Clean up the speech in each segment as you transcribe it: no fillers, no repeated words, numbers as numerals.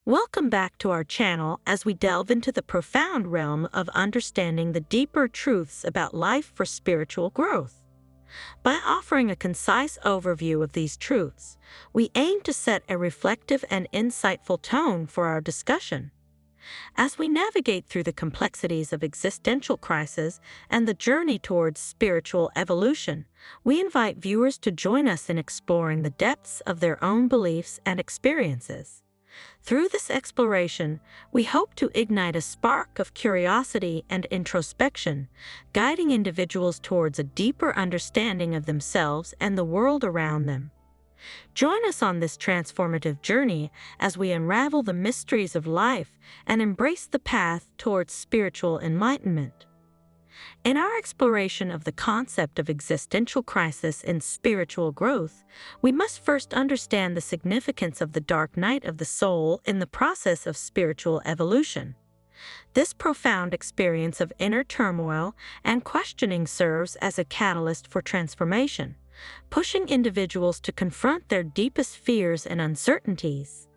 Welcome back to our channel as we delve into the profound realm of understanding the deeper truths about life for spiritual growth. By offering a concise overview of these truths, we aim to set a reflective and insightful tone for our discussion. As we navigate through the complexities of existential crisis and the journey towards spiritual evolution, we invite viewers to join us in exploring the depths of their own beliefs and experiences. Through this exploration, we hope to ignite a spark of curiosity and introspection, guiding individuals towards a deeper understanding of themselves and the world around them. Join us on this transformative journey as we unravel the mysteries of life and embrace the path towards spiritual enlightenment. In our exploration of the concept of existential crisis and spiritual growth, we must first understand the significance of the dark night of the soul in the process of spiritual evolution. This profound experience of inner turmoil and questioning serves as a catalyst for transformation, pushing individuals to confront their deepest fears and uncertainties.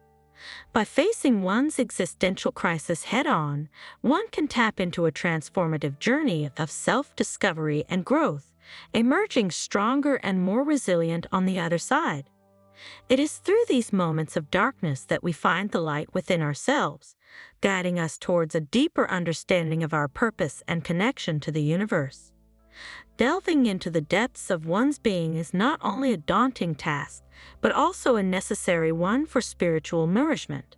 By facing one's existential crisis head-on, one can tap into a transformative journey of self-discovery and growth, emerging stronger and more resilient on the other side. It is through these moments of darkness that we find the light within ourselves, guiding us towards a deeper understanding of our purpose and connection to the universe. Delving into the depths of one's being is not only a daunting task, but also a necessary one for spiritual nourishment.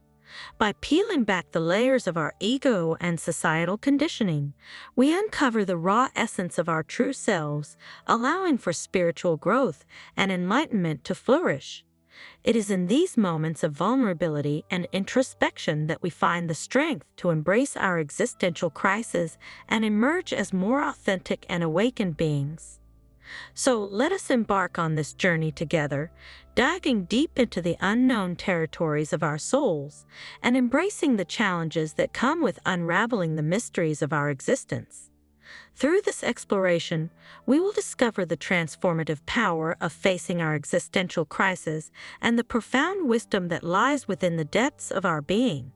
By peeling back the layers of our ego and societal conditioning, we uncover the raw essence of our true selves, allowing for spiritual growth and enlightenment to flourish. It is in these moments of vulnerability and introspection that we find the strength to embrace our existential crisis and emerge as more authentic and awakened beings. So let us embark on this journey together, diving deep into the unknown territories of our souls and embracing the challenges that come with unraveling the mysteries of our existence. Through this exploration, we will discover the transformative power of facing our existential crisis and the profound wisdom that lies within the depths of our being.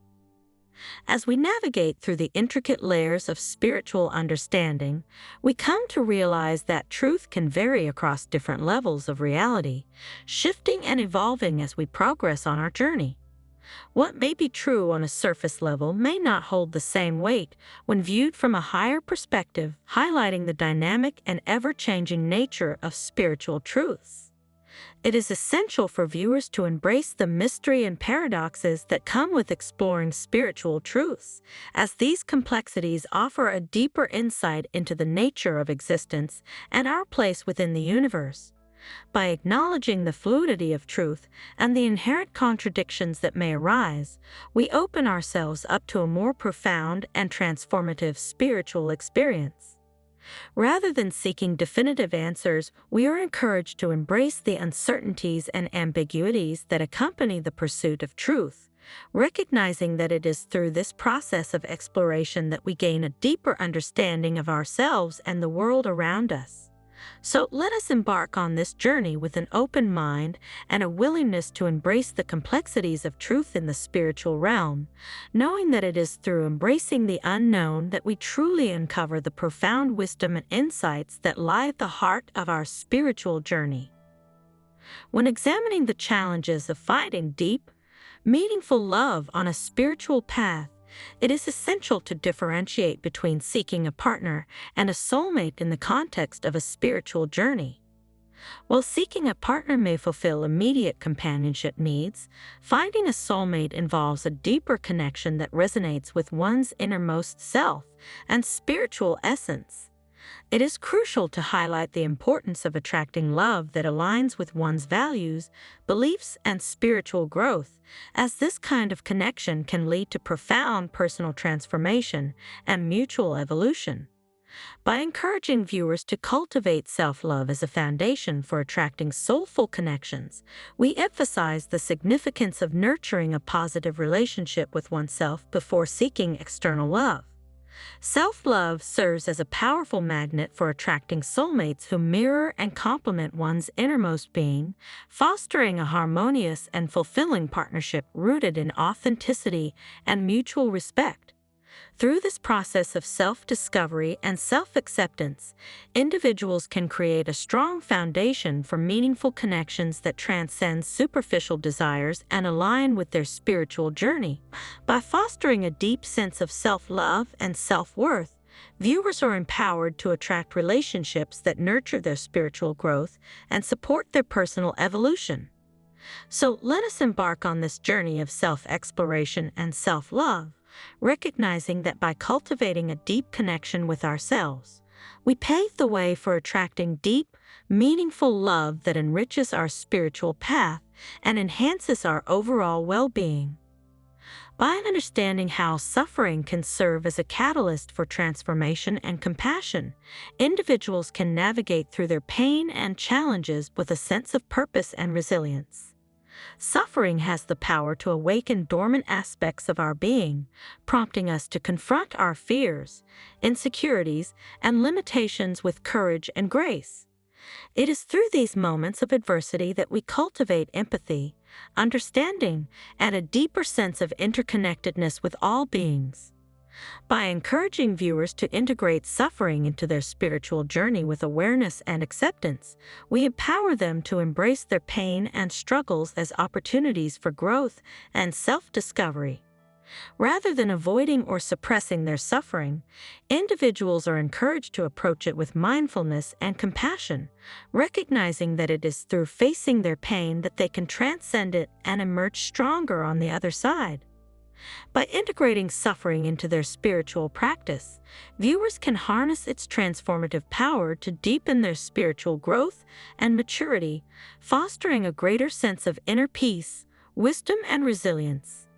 As we navigate through the intricate layers of spiritual understanding, we come to realize that truth can vary across different levels of reality, shifting and evolving as we progress on our journey. What may be true on a surface level may not hold the same weight when viewed from a higher perspective, highlighting the dynamic and ever-changing nature of spiritual truths. It is essential for viewers to embrace the mystery and paradoxes that come with exploring spiritual truths, as these complexities offer a deeper insight into the nature of existence and our place within the universe. By acknowledging the fluidity of truth and the inherent contradictions that may arise, we open ourselves up to a more profound and transformative spiritual experience. Rather than seeking definitive answers, we are encouraged to embrace the uncertainties and ambiguities that accompany the pursuit of truth, recognizing that it is through this process of exploration that we gain a deeper understanding of ourselves and the world around us. So let us embark on this journey with an open mind and a willingness to embrace the complexities of truth in the spiritual realm, knowing that it is through embracing the unknown that we truly uncover the profound wisdom and insights that lie at the heart of our spiritual journey. When examining the challenges of finding deep, meaningful love on a spiritual path, it is essential to differentiate between seeking a partner and a soulmate in the context of a spiritual journey. While seeking a partner may fulfill immediate companionship needs, finding a soulmate involves a deeper connection that resonates with one's innermost self and spiritual essence. It is crucial to highlight the importance of attracting love that aligns with one's values, beliefs, and spiritual growth, as this kind of connection can lead to profound personal transformation and mutual evolution. By encouraging viewers to cultivate self-love as a foundation for attracting soulful connections, we emphasize the significance of nurturing a positive relationship with oneself before seeking external love. Self-love serves as a powerful magnet for attracting soulmates who mirror and complement one's innermost being, fostering a harmonious and fulfilling partnership rooted in authenticity and mutual respect. Through this process of self-discovery and self-acceptance, individuals can create a strong foundation for meaningful connections that transcend superficial desires and align with their spiritual journey. By fostering a deep sense of self-love and self-worth, viewers are empowered to attract relationships that nurture their spiritual growth and support their personal evolution. So let us embark on this journey of self-exploration and self-love, recognizing that by cultivating a deep connection with ourselves, we pave the way for attracting deep, meaningful love that enriches our spiritual path and enhances our overall well-being. By understanding how suffering can serve as a catalyst for transformation and compassion, individuals can navigate through their pain and challenges with a sense of purpose and resilience. Suffering has the power to awaken dormant aspects of our being, prompting us to confront our fears, insecurities, and limitations with courage and grace. It is through these moments of adversity that we cultivate empathy, understanding, and a deeper sense of interconnectedness with all beings. By encouraging viewers to integrate suffering into their spiritual journey with awareness and acceptance, we empower them to embrace their pain and struggles as opportunities for growth and self-discovery. Rather than avoiding or suppressing their suffering, individuals are encouraged to approach it with mindfulness and compassion, recognizing that it is through facing their pain that they can transcend it and emerge stronger on the other side. By integrating suffering into their spiritual practice, viewers can harness its transformative power to deepen their spiritual growth and maturity, fostering a greater sense of inner peace, wisdom, and resilience.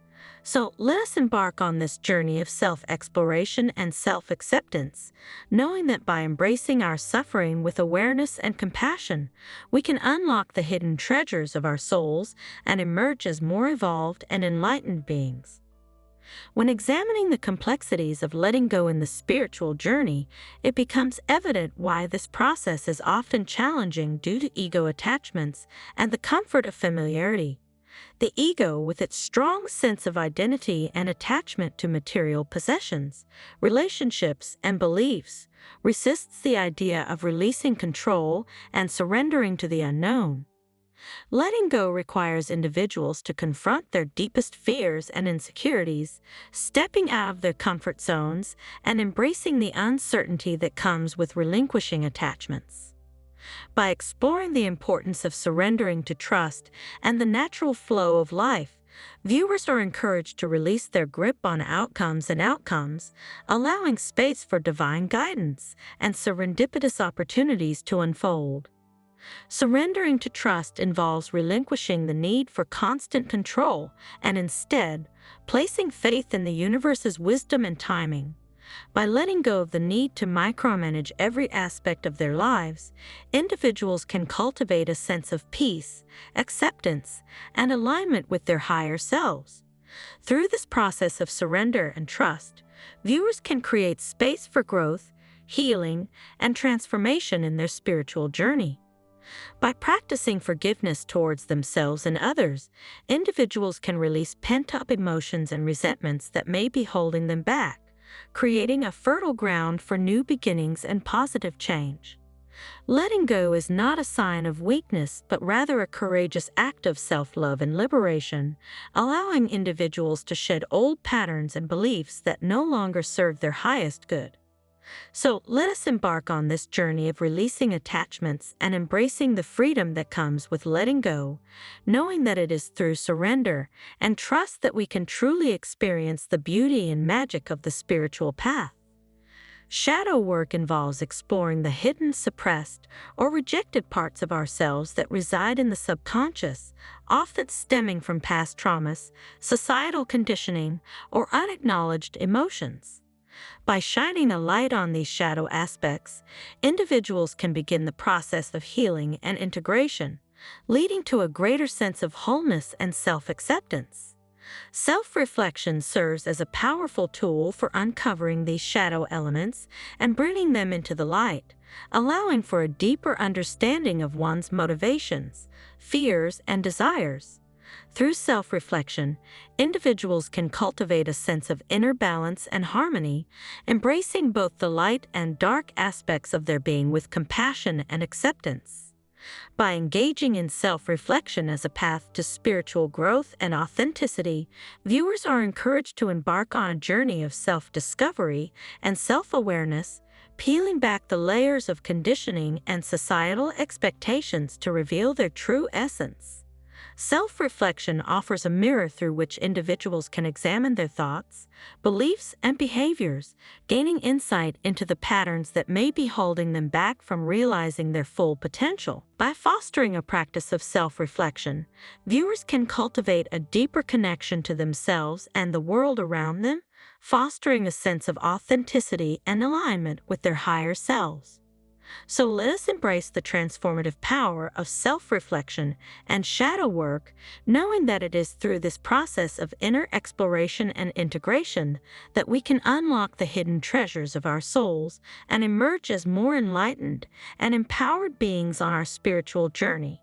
So let us embark on this journey of self-exploration and self-acceptance, knowing that by embracing our suffering with awareness and compassion, we can unlock the hidden treasures of our souls and emerge as more evolved and enlightened beings. When examining the complexities of letting go in the spiritual journey, it becomes evident why this process is often challenging due to ego attachments and the comfort of familiarity. The ego, with its strong sense of identity and attachment to material possessions, relationships, and beliefs, resists the idea of releasing control and surrendering to the unknown. Letting go requires individuals to confront their deepest fears and insecurities, stepping out of their comfort zones and embracing the uncertainty that comes with relinquishing attachments. By exploring the importance of surrendering to trust and the natural flow of life, viewers are encouraged to release their grip on outcomes, allowing space for divine guidance and serendipitous opportunities to unfold. Surrendering to trust involves relinquishing the need for constant control and instead placing faith in the universe's wisdom and timing. By letting go of the need to micromanage every aspect of their lives, individuals can cultivate a sense of peace, acceptance, and alignment with their higher selves. Through this process of surrender and trust, viewers can create space for growth, healing, and transformation in their spiritual journey. By practicing forgiveness towards themselves and others, individuals can release pent-up emotions and resentments that may be holding them back, creating a fertile ground for new beginnings and positive change. Letting go is not a sign of weakness, but rather a courageous act of self-love and liberation, allowing individuals to shed old patterns and beliefs that no longer serve their highest good. So let us embark on this journey of releasing attachments and embracing the freedom that comes with letting go, knowing that it is through surrender and trust that we can truly experience the beauty and magic of the spiritual path. Shadow work involves exploring the hidden, suppressed, or rejected parts of ourselves that reside in the subconscious, often stemming from past traumas, societal conditioning, or unacknowledged emotions. By shining a light on these shadow aspects, individuals can begin the process of healing and integration, leading to a greater sense of wholeness and self-acceptance. Self-reflection serves as a powerful tool for uncovering these shadow elements and bringing them into the light, allowing for a deeper understanding of one's motivations, fears, and desires. Through self-reflection, individuals can cultivate a sense of inner balance and harmony, embracing both the light and dark aspects of their being with compassion and acceptance. By engaging in self-reflection as a path to spiritual growth and authenticity, viewers are encouraged to embark on a journey of self-discovery and self-awareness, peeling back the layers of conditioning and societal expectations to reveal their true essence. Self-reflection offers a mirror through which individuals can examine their thoughts, beliefs, and behaviors, gaining insight into the patterns that may be holding them back from realizing their full potential. By fostering a practice of self-reflection, viewers can cultivate a deeper connection to themselves and the world around them, fostering a sense of authenticity and alignment with their higher selves. So let us embrace the transformative power of self-reflection and shadow work, knowing that it is through this process of inner exploration and integration that we can unlock the hidden treasures of our souls and emerge as more enlightened and empowered beings on our spiritual journey.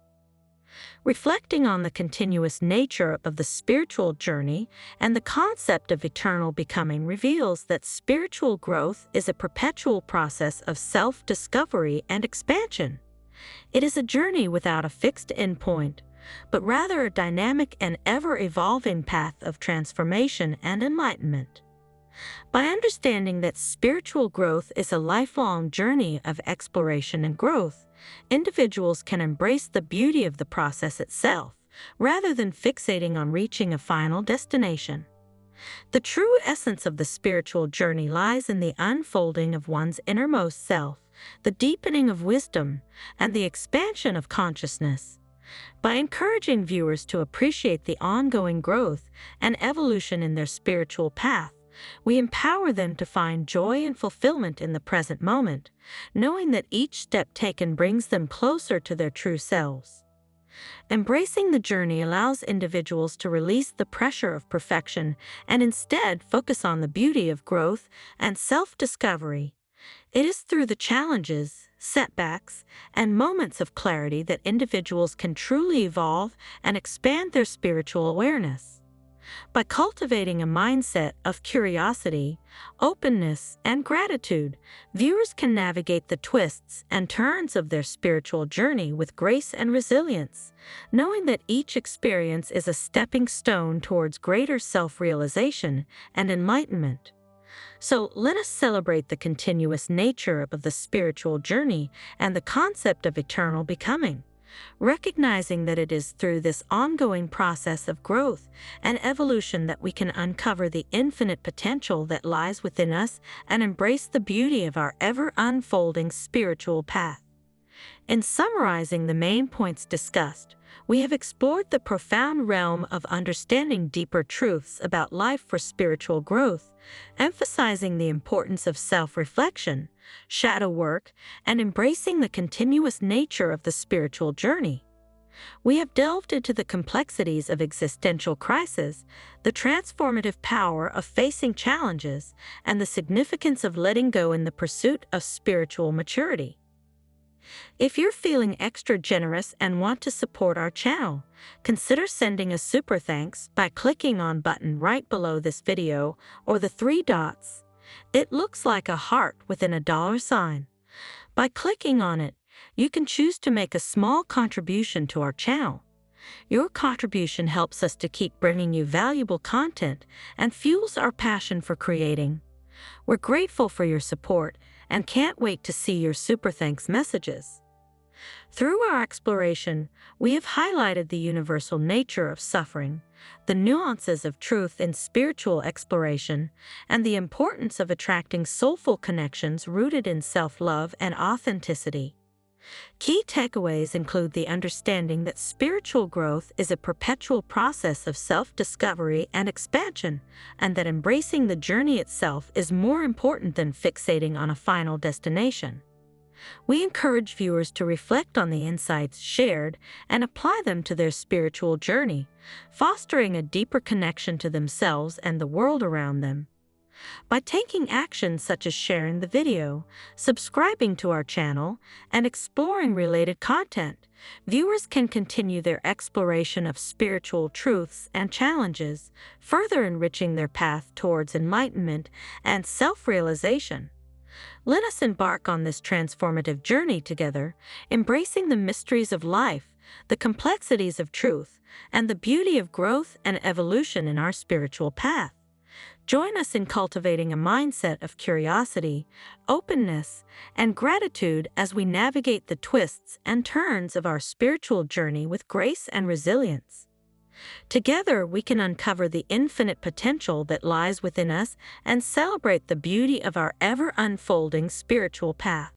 Reflecting on the continuous nature of the spiritual journey and the concept of eternal becoming reveals that spiritual growth is a perpetual process of self-discovery and expansion. It is a journey without a fixed endpoint, but rather a dynamic and ever-evolving path of transformation and enlightenment. By understanding that spiritual growth is a lifelong journey of exploration and growth, individuals can embrace the beauty of the process itself, rather than fixating on reaching a final destination. The true essence of the spiritual journey lies in the unfolding of one's innermost self, the deepening of wisdom, and the expansion of consciousness. By encouraging viewers to appreciate the ongoing growth and evolution in their spiritual path, we empower them to find joy and fulfillment in the present moment, knowing that each step taken brings them closer to their true selves. Embracing the journey allows individuals to release the pressure of perfection and instead focus on the beauty of growth and self-discovery. It is through the challenges, setbacks, and moments of clarity that individuals can truly evolve and expand their spiritual awareness. By cultivating a mindset of curiosity, openness, and gratitude, viewers can navigate the twists and turns of their spiritual journey with grace and resilience, knowing that each experience is a stepping stone towards greater self-realization and enlightenment. So let us celebrate the continuous nature of the spiritual journey and the concept of eternal becoming, recognizing that it is through this ongoing process of growth and evolution that we can uncover the infinite potential that lies within us and embrace the beauty of our ever-unfolding spiritual path. In summarizing the main points discussed, we have explored the profound realm of understanding deeper truths about life for spiritual growth, emphasizing the importance of self-reflection, shadow work, and embracing the continuous nature of the spiritual journey. We have delved into the complexities of existential crisis, the transformative power of facing challenges, and the significance of letting go in the pursuit of spiritual maturity. If you're feeling extra generous and want to support our channel, consider sending a super thanks by clicking on button right below this video or the 3 dots. It looks like a heart within a dollar sign. By clicking on it, you can choose to make a small contribution to our channel. Your contribution helps us to keep bringing you valuable content and fuels our passion for creating. We're grateful for your support and can't wait to see your super thanks messages. Through our exploration, we have highlighted the universal nature of suffering, the nuances of truth in spiritual exploration, and the importance of attracting soulful connections rooted in self-love and authenticity. Key takeaways include the understanding that spiritual growth is a perpetual process of self-discovery and expansion, and that embracing the journey itself is more important than fixating on a final destination. We encourage viewers to reflect on the insights shared and apply them to their spiritual journey, fostering a deeper connection to themselves and the world around them. By taking actions such as sharing the video, subscribing to our channel, and exploring related content, viewers can continue their exploration of spiritual truths and challenges, further enriching their path towards enlightenment and self-realization. Let us embark on this transformative journey together, embracing the mysteries of life, the complexities of truth, and the beauty of growth and evolution in our spiritual path. Join us in cultivating a mindset of curiosity, openness, and gratitude as we navigate the twists and turns of our spiritual journey with grace and resilience. Together, we can uncover the infinite potential that lies within us and celebrate the beauty of our ever-unfolding spiritual path.